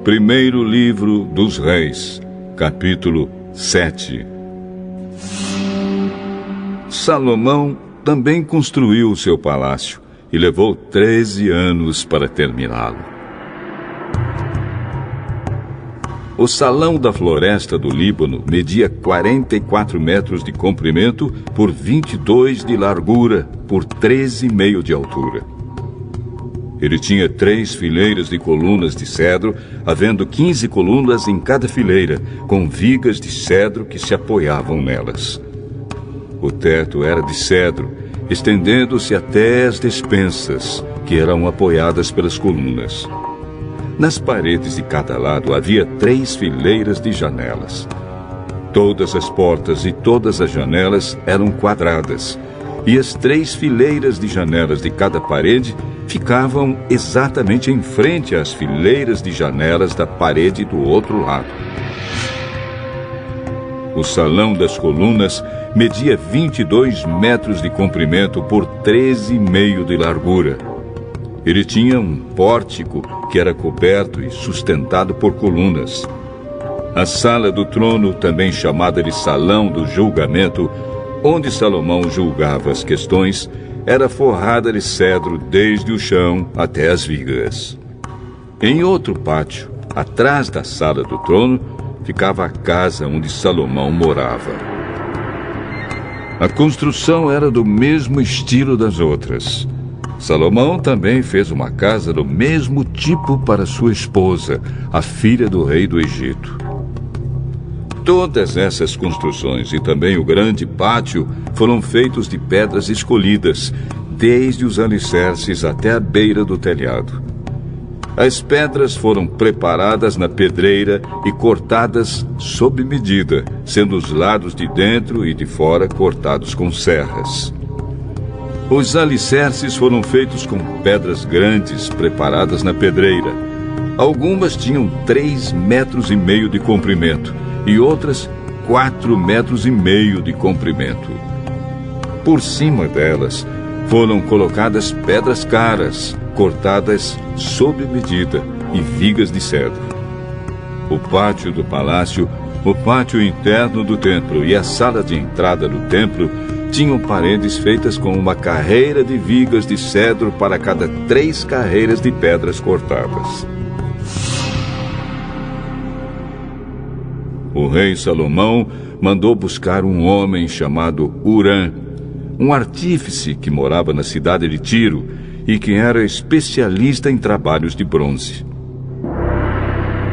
Primeiro livro dos Reis, capítulo 7. Salomão também construiu o seu palácio e levou 13 anos para terminá-lo. O salão da floresta do Líbano media 44 metros de comprimento por 22 de largura por 13,5 de altura. Ele tinha 3 fileiras de colunas de cedro, havendo 15 colunas em cada fileira, com vigas de cedro que se apoiavam nelas. O teto era de cedro, estendendo-se até as despensas, que eram apoiadas pelas colunas. Nas paredes de cada lado havia 3 fileiras de janelas. Todas as portas e todas as janelas eram quadradas, e as 3 fileiras de janelas de cada parede ficavam exatamente em frente às fileiras de janelas da parede do outro lado. O salão das colunas media 22 metros de comprimento por 13,5 de largura. Ele tinha um pórtico que era coberto e sustentado por colunas. A sala do trono, também chamada de Salão do Julgamento, onde Salomão julgava as questões, era forrada de cedro desde o chão até as vigas. Em outro pátio, atrás da sala do trono, ficava a casa onde Salomão morava. A construção era do mesmo estilo das outras. Salomão também fez uma casa do mesmo tipo para sua esposa, a filha do rei do Egito. Todas essas construções e também o grande pátio foram feitos de pedras escolhidas, desde os alicerces até a beira do telhado. As pedras foram preparadas na pedreira e cortadas sob medida, sendo os lados de dentro e de fora cortados com serras. Os alicerces foram feitos com pedras grandes preparadas na pedreira. Algumas tinham 3,5 metros de comprimento e outras 4,5 metros de comprimento. Por cima delas foram colocadas pedras caras, cortadas sob medida, e vigas de cedro. O pátio do palácio, o pátio interno do templo e a sala de entrada do templo tinham paredes feitas com uma carreira de vigas de cedro para cada 3 carreiras de pedras cortadas. O rei Salomão mandou buscar um homem chamado Hurã, um artífice que morava na cidade de Tiro e que era especialista em trabalhos de bronze.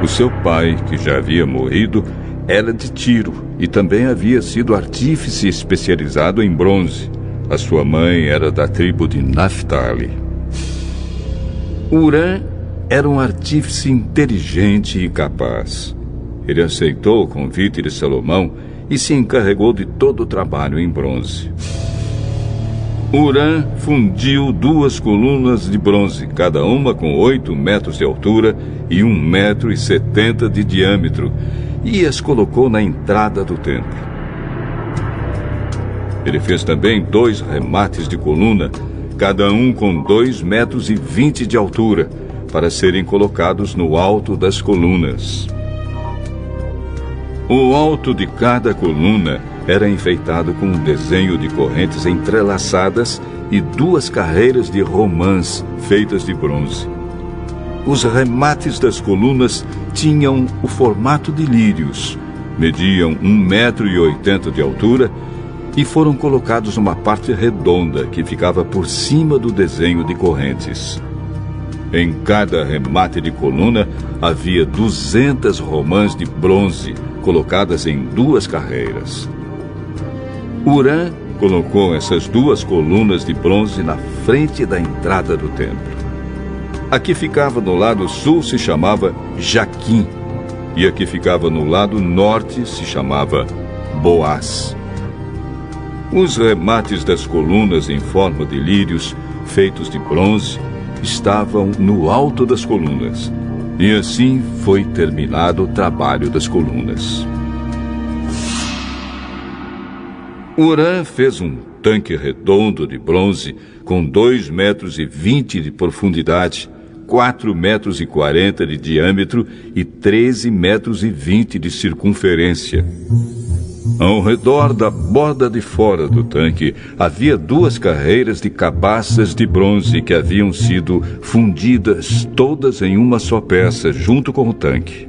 O seu pai, que já havia morrido, era de Tiro e também havia sido artífice especializado em bronze. A sua mãe era da tribo de Naftali. Hurã era um artífice inteligente e capaz. Ele aceitou o convite de Salomão e se encarregou de todo o trabalho em bronze. Hurã fundiu 2 colunas de bronze, cada uma com 8 metros de altura e 1,70 metro de diâmetro, e as colocou na entrada do templo. Ele fez também 2 remates de coluna, cada um com 2,20 metros de altura, para serem colocados no alto das colunas. O alto de cada coluna era enfeitado com um desenho de correntes entrelaçadas e 2 carreiras de romãs feitas de bronze. Os remates das colunas tinham o formato de lírios, mediam 1,80 metro de altura e foram colocados numa parte redonda que ficava por cima do desenho de correntes. Em cada remate de coluna havia 200 romãs de bronze colocadas em 2 carreiras. Hurã colocou essas 2 colunas de bronze na frente da entrada do templo. A que ficava no lado sul se chamava Jaquim, e a que ficava no lado norte se chamava Boaz. Os remates das colunas em forma de lírios, feitos de bronze, estavam no alto das colunas, e assim foi terminado o trabalho das colunas. Hurã fez um tanque redondo de bronze com 2,20 metros de profundidade, 4,40 metros de diâmetro e 13,20 metros de circunferência. Ao redor da borda de fora do tanque havia 2 carreiras de cabaças de bronze que haviam sido fundidas todas em uma só peça junto com o tanque.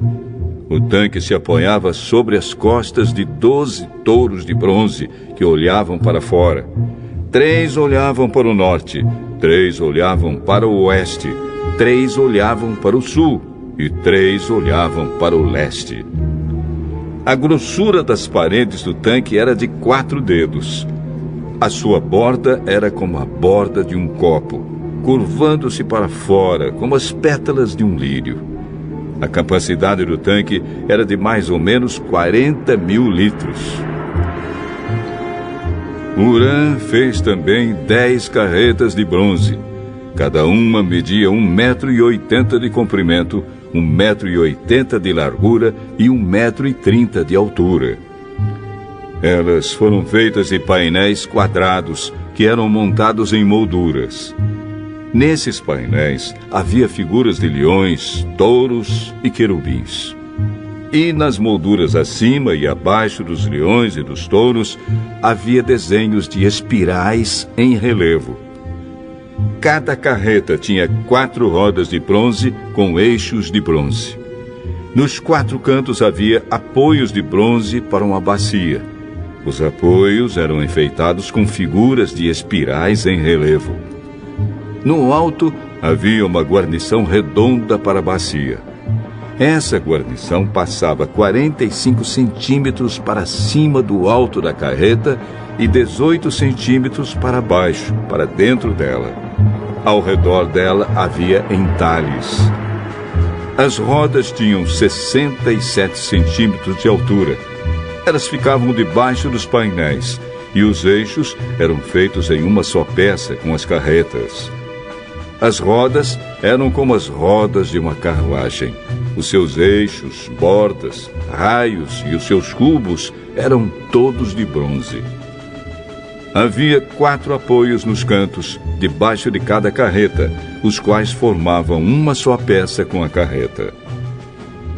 O tanque se apoiava sobre as costas de 12 touros de bronze que olhavam para fora. 3 olhavam para o norte, 3 olhavam para o oeste, 3 olhavam para o sul e 3 olhavam para o leste. A grossura das paredes do tanque era de 4 dedos. A sua borda era como a borda de um copo, curvando-se para fora como as pétalas de um lírio. A capacidade do tanque era de mais ou menos 40.000 litros. Hurã fez também 10 carretas de bronze. Cada uma media 1,80 m de comprimento, 1,80 m de largura e 1,30 m de altura. Elas foram feitas de painéis quadrados que eram montados em molduras. Nesses painéis havia figuras de leões, touros e querubins. E nas molduras acima e abaixo dos leões e dos touros havia desenhos de espirais em relevo. Cada carreta tinha 4 rodas de bronze com eixos de bronze. Nos 4 cantos havia apoios de bronze para uma bacia. Os apoios eram enfeitados com figuras de espirais em relevo. No alto havia uma guarnição redonda para a bacia. Essa guarnição passava 45 centímetros para cima do alto da carreta e 18 centímetros para baixo, para dentro dela. Ao redor dela havia entalhes. As rodas tinham 67 centímetros de altura. Elas ficavam debaixo dos painéis e os eixos eram feitos em uma só peça com as carretas. As rodas eram como as rodas de uma carruagem. Os seus eixos, bordas, raios e os seus cubos eram todos de bronze. Havia 4 apoios nos cantos, debaixo de cada carreta, os quais formavam uma só peça com a carreta.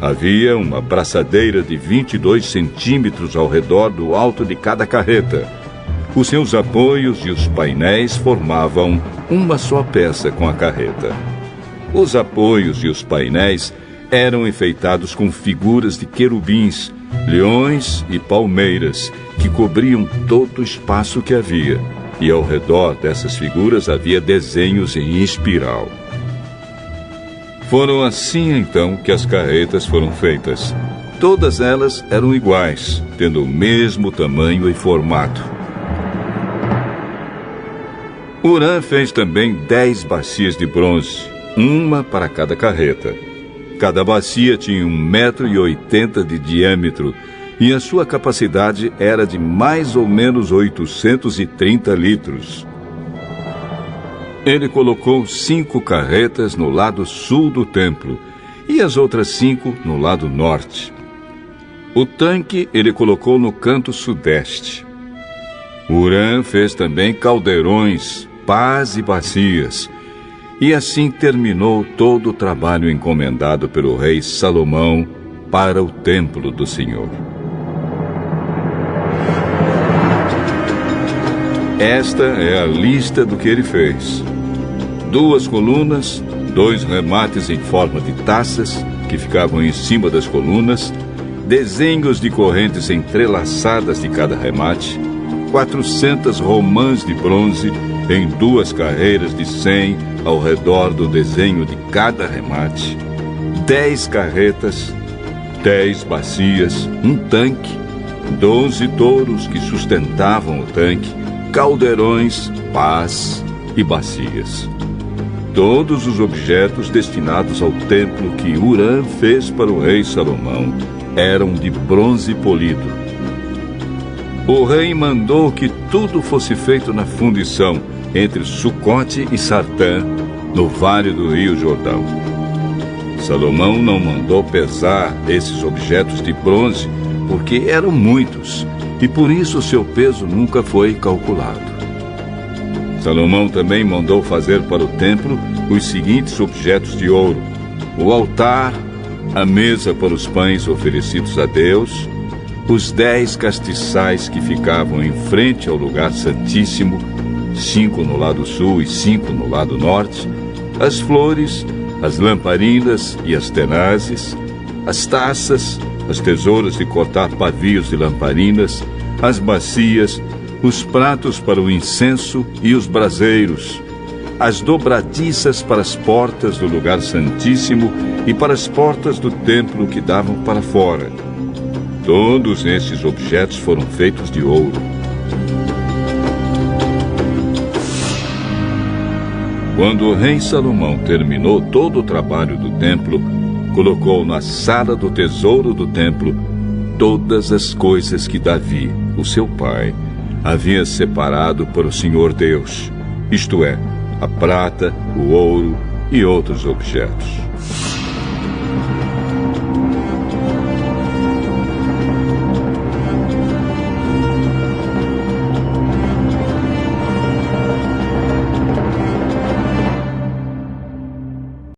Havia uma braçadeira de 22 centímetros ao redor do alto de cada carreta. Os seus apoios e os painéis formavam uma só peça com a carreta. Os apoios e os painéis eram enfeitados com figuras de querubins, leões e palmeiras, que cobriam todo o espaço que havia, e ao redor dessas figuras havia desenhos em espiral. Foram assim então que as carretas foram feitas. Todas elas eram iguais, tendo o mesmo tamanho e formato. Hurã fez também 10 bacias de bronze, uma para cada carreta. Cada bacia tinha 1,80 m de diâmetro e a sua capacidade era de mais ou menos 830 litros. Ele colocou 5 carretas no lado sul do templo e as outras 5 no lado norte. O tanque ele colocou no canto sudeste. Hurã fez também caldeirões, pás e bacias. E assim terminou todo o trabalho encomendado pelo rei Salomão para o templo do Senhor. Esta é a lista do que ele fez: 2 colunas, 2 remates em forma de taças, que ficavam em cima das colunas, desenhos de correntes entrelaçadas de cada remate, 400 romãs de bronze em 2 carreiras de 100 ao redor do desenho de cada remate, 10 carretas, 10 bacias, um tanque, 12 touros que sustentavam o tanque, caldeirões, pás e bacias. Todos os objetos destinados ao templo que Hurã fez para o rei Salomão eram de bronze polido. O rei mandou que tudo fosse feito na fundição entre Sucote e Sartã, no vale do rio Jordão. Salomão não mandou pesar esses objetos de bronze, porque eram muitos, e por isso seu peso nunca foi calculado. Salomão também mandou fazer para o templo os seguintes objetos de ouro: o altar, a mesa para os pães oferecidos a Deus, os 10 castiçais que ficavam em frente ao lugar santíssimo, 5 no lado sul e 5 no lado norte, as flores, as lamparinas e as tenazes, as taças, as tesouras de cortar pavios de lamparinas, as bacias, os pratos para o incenso e os braseiros, as dobradiças para as portas do lugar santíssimo e para as portas do templo que davam para fora. Todos esses objetos foram feitos de ouro. Quando o rei Salomão terminou todo o trabalho do templo, colocou na sala do tesouro do templo todas as coisas que Davi, o seu pai, havia separado para o Senhor Deus, isto é, a prata, o ouro e outros objetos.